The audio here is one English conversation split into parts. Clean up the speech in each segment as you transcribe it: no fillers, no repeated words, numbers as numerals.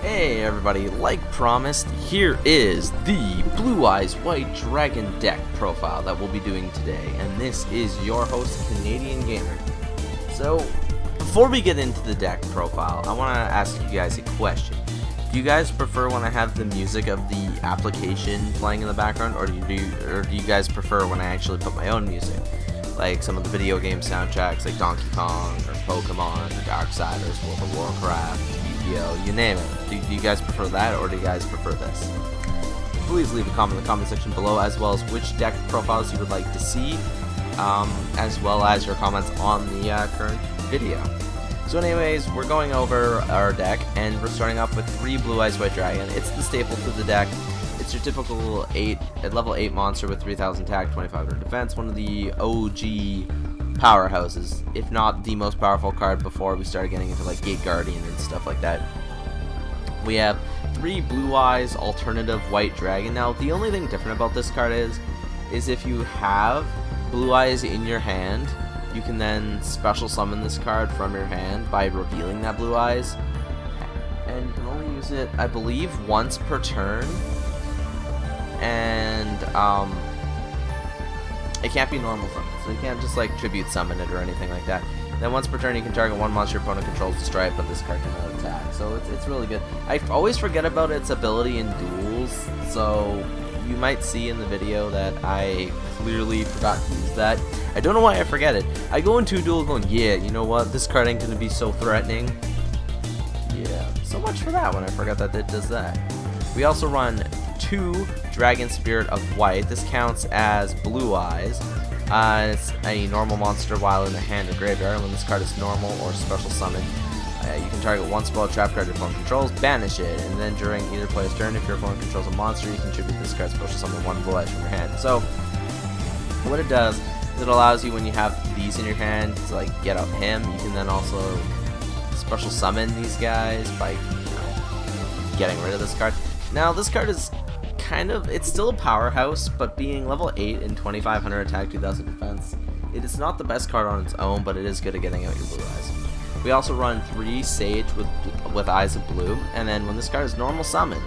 Hey everybody, like promised, here is the Blue Eyes White Dragon deck profile that we'll be doing today, and this is your host, Canadian Gamer. So, before we get into the deck profile, I want to ask you guys a question. Do you guys prefer when I have the music of the application playing in the background, or do you guys prefer when I actually put my own music? Like some of the video game soundtracks like Donkey Kong, or Pokemon, or Darksiders, World of Warcraft, you name it. Do you guys prefer that, or do you guys prefer this? Please leave a comment in the comment section below, as well as which deck profiles you would like to see, as well as your comments on the current video. So anyways, we're going over our deck, and we're starting off with 3 Blue Eyes White Dragon. It's the staple to the deck. It's your typical level 8 monster with 3000 attack, 2500 defense, one of the OG powerhouses, if not the most powerful card before we started getting into like Gate Guardian and stuff like that. We have 3 Blue Eyes alternative White Dragon. Now the only thing different about this card is if you have Blue Eyes in your hand, you can then special summon this card from your hand by revealing that Blue Eyes, and you can only use it, I believe, once per turn, and it can't be normal summon, so you can't just like tribute summon it or anything like that. Then once per turn you can target one monster your opponent controls, destroy it, but this card cannot attack. So it's really good. I always forget about its ability in duels, so you might see in the video that I clearly forgot to use that. I don't know why I forget it. I go into a duel going, yeah, you know what, this card ain't gonna be so threatening. Yeah, so much for that one. I forgot that it does that. We also run 2 Dragon Spirit of White. This counts as Blue Eyes. It's a normal monster while in the hand or graveyard. When this card is normal or special summon, you can target one spell trap card your opponent controls, banish it, and then during either player's turn, if your opponent controls a monster, you can tribute this card special summon 1 Blue Eyes from your hand. So what it does is it allows you, when you have these in your hand, to like get out him. You can then also special summon these guys by getting rid of this card. Now this card is it's still a powerhouse, but being level 8 and 2500 attack, 2000 defense, it is not the best card on its own, but it is good at getting out your Blue Eyes. We also run 3 Sage with Eyes of Blue, and then when this card is normal summoned,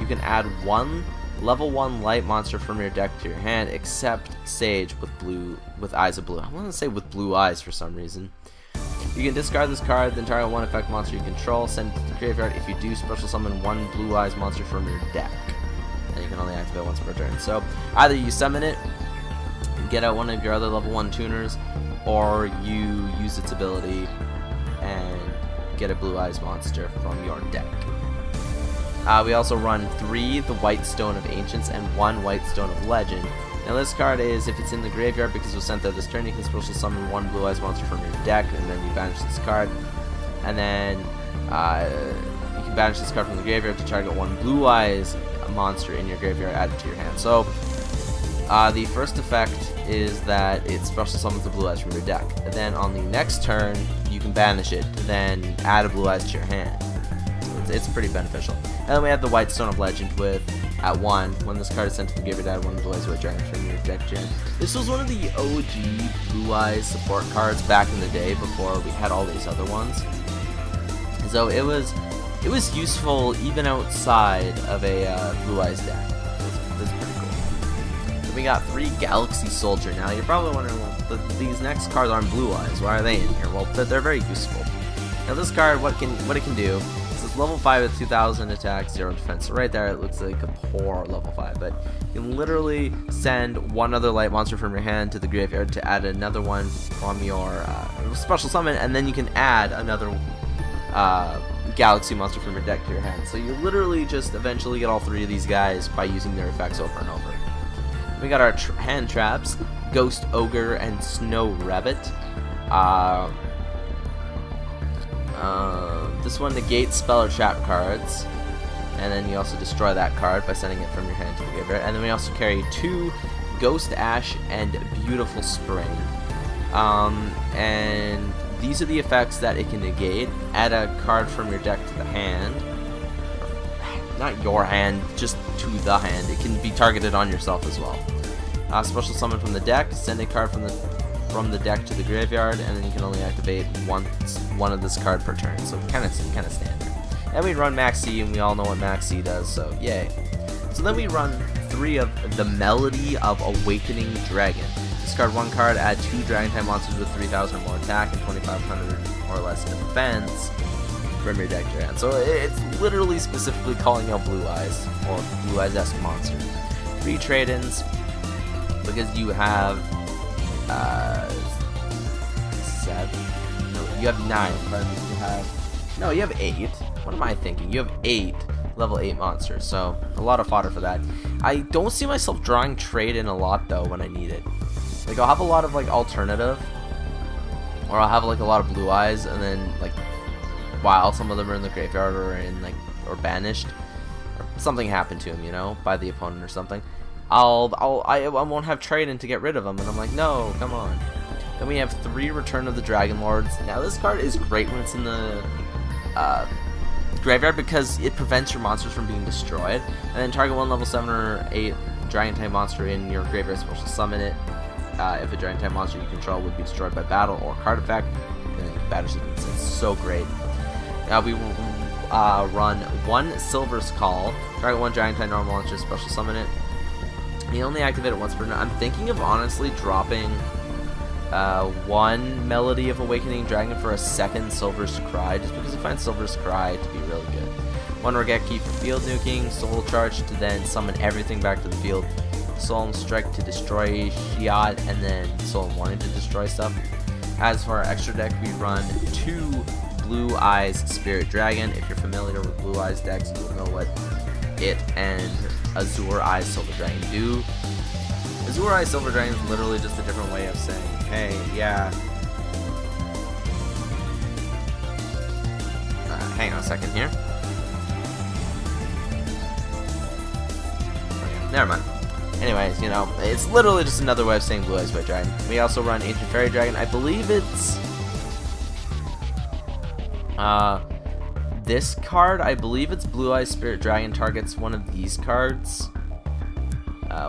you can add 1 level 1 light monster from your deck to your hand, except Sage with Eyes of Blue. I want to say with Blue Eyes for some reason. You can discard this card, then target 1 effect monster you control, send it to the graveyard. If you do, special summon 1 Blue Eyes monster from your deck, and you can only activate once per turn. So either you summon it, get out one of your other level 1 tuners, or you use its ability and get a Blue Eyes monster from your deck. We also run 3 the White Stone of Ancients and 1 White Stone of Legend. Now this card is, if it's in the graveyard because it was sent there this turn, you can special summon 1 Blue Eyes monster from your deck, and then you banish this card. And then you can banish this card from the graveyard to target 1 Blue Eyes monster in your graveyard, add it to your hand. So the first effect is that it special summons the Blue Eyes from your deck. And then on the next turn, you can banish it, then add a Blue Eyes to your hand. So it's pretty beneficial. And then we have the White Stone of Legend with, at 1, when this card is sent to the graveyard, add 1 Blue Eyes White Dragon from your deck to your hand. This was one of the OG Blue Eyes support cards back in the day before we had all these other ones. So it was useful even outside of a Blue Eyes deck. It's pretty cool. So we got 3 Galaxy Soldier. Now you're probably wondering, well, these next cards aren't Blue Eyes. Why are they in here? Well, they're very useful. Now this card, what it can do, this is level 5 with 2000 attack, 0 defense. So right there, it looks like a poor level 5, but you can literally send 1 other light monster from your hand to the graveyard to add another one from your special summon, and then you can add another Galaxy monster from your deck to your hand. So you literally just eventually get all 3 of these guys by using their effects over and over. We got our hand traps, Ghost Ogre and Snow Rabbit. This one negates spell or trap cards, and then you also destroy that card by sending it from your hand to the graveyard. And then we also carry 2 Ghost Ash and Beautiful Spring. And these are the effects that it can negate. Add a card from your deck to the hand. Not your hand, just to the hand. It can be targeted on yourself as well. Special summon from the deck. Send a card from the deck to the graveyard, and then you can only activate one of this card per turn. So kind of standard. Then we run Max C, and we all know what Max C does, so yay. So then we run 3 of the Melody of Awakening Dragon. Discard 1 card, add 2 Dragon type monsters with 3,000 or more attack and 2,500 or less defense from your deck to your hand. So it's literally specifically calling out Blue Eyes, or Blue Eyes-esque monsters. 3 trade-ins, because you have 7. No, you have 9. Pardon me. You have 8. What am I thinking? You have 8 level 8 monsters, so a lot of fodder for that. I don't see myself drawing trade-in a lot though when I need it. Like, I'll have a lot of like alternative, or I'll have like a lot of Blue Eyes, and then like while some of them are in the graveyard or in like or banished, or something happened to him, you know, by the opponent or something, I won't have trade-in to get rid of them, and I'm like, no, come on. Then we have 3 Return of the Dragon Lords. Now this card is great when it's in the graveyard because it prevents your monsters from being destroyed. And then target 1 level 7 or 8 Dragon type monster in your graveyard, special summon it. If a Dragon type monster you control would be destroyed by battle or card effect, then you can banish it. It's so great. We will run 1 Silver's Call, target 1 Dragon type normal monster, special summon it. You only activate it once per turn. I'm thinking of honestly dropping 1 Melody of Awakening Dragon for a 2nd Silver's Cry, just because I find Silver's Cry to be really good. 1 Regeki for field nuking, Soul Charge to then summon everything back to the field, Solemn Strike to destroy Shiat, and then Solemn Warning to destroy stuff. As for our extra deck, we run 2 Blue Eyes Spirit Dragon. If you're familiar with Blue Eyes decks, you will know what it and Azure Eyes Silver Dragon do. Azure Eyes Silver Dragon is literally just a different way of saying, hey, yeah. Hang on a second here. Okay, never mind. Anyways, you know, it's literally just another way of saying Blue Eyes White Dragon. We also run Ancient Fairy Dragon. I believe it's this card. I believe it's Blue Eyes Spirit Dragon targets one of these cards.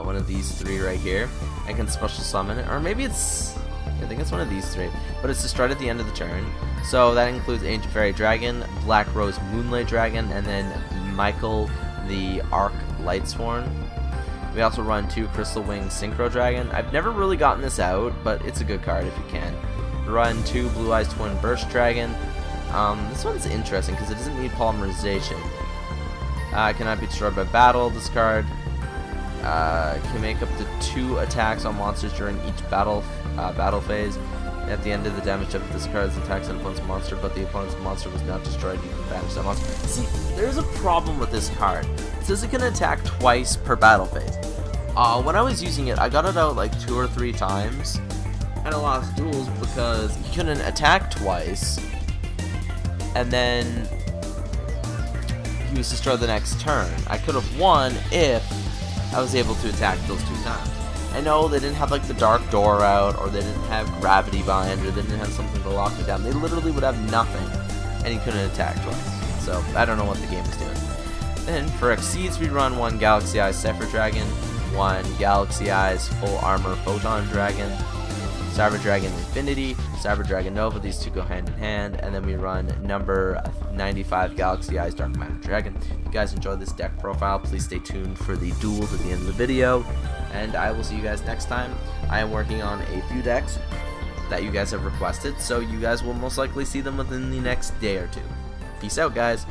One of these 3 right here. I can special summon it, or maybe it's, I think it's one of these 3, but it's destroyed at the end of the turn. So that includes Ancient Fairy Dragon, Black Rose Moonlight Dragon, and then Michael the Arc Lightsworn. We also run 2 Crystal Wing Synchro Dragon. I've never really gotten this out, but it's a good card if you can. Run 2 Blue Eyes Twin Burst Dragon. This one's interesting because it doesn't need polymerization. Cannot be destroyed by battle. This card can make up to 2 attacks on monsters during each battle phase. At the end of the damage of this card's attacks on opponent's monster, but the opponent's monster was not destroyed, you can banish that monster. See, there's a problem with this card. It says it can attack twice per battle phase. When I was using it, I got it out like 2 or 3 times, and I lost duels because he couldn't attack twice, and then he was destroyed the next turn. I could have won if I was able to attack those 2 times. I know they didn't have like the Dark Door out, or they didn't have Gravity Bind, or they didn't have something to lock me down. They literally would have nothing, and he couldn't attack twice. So I don't know what the game is doing. Then for Exceeds, we run 1 Galaxy Eyes Cypher Dragon, 1 Galaxy Eyes Full Armor Photon Dragon, Cyber Dragon Infinity, Cyber Dragon Nova. These 2 go hand in hand, and then we run number 95 Galaxy Eyes Dark Matter Dragon. If you guys enjoyed this deck profile, please stay tuned for the duels at the end of the video, and I will see you guys next time. I am working on a few decks that you guys have requested, so you guys will most likely see them within the next day or 2. Peace out, guys.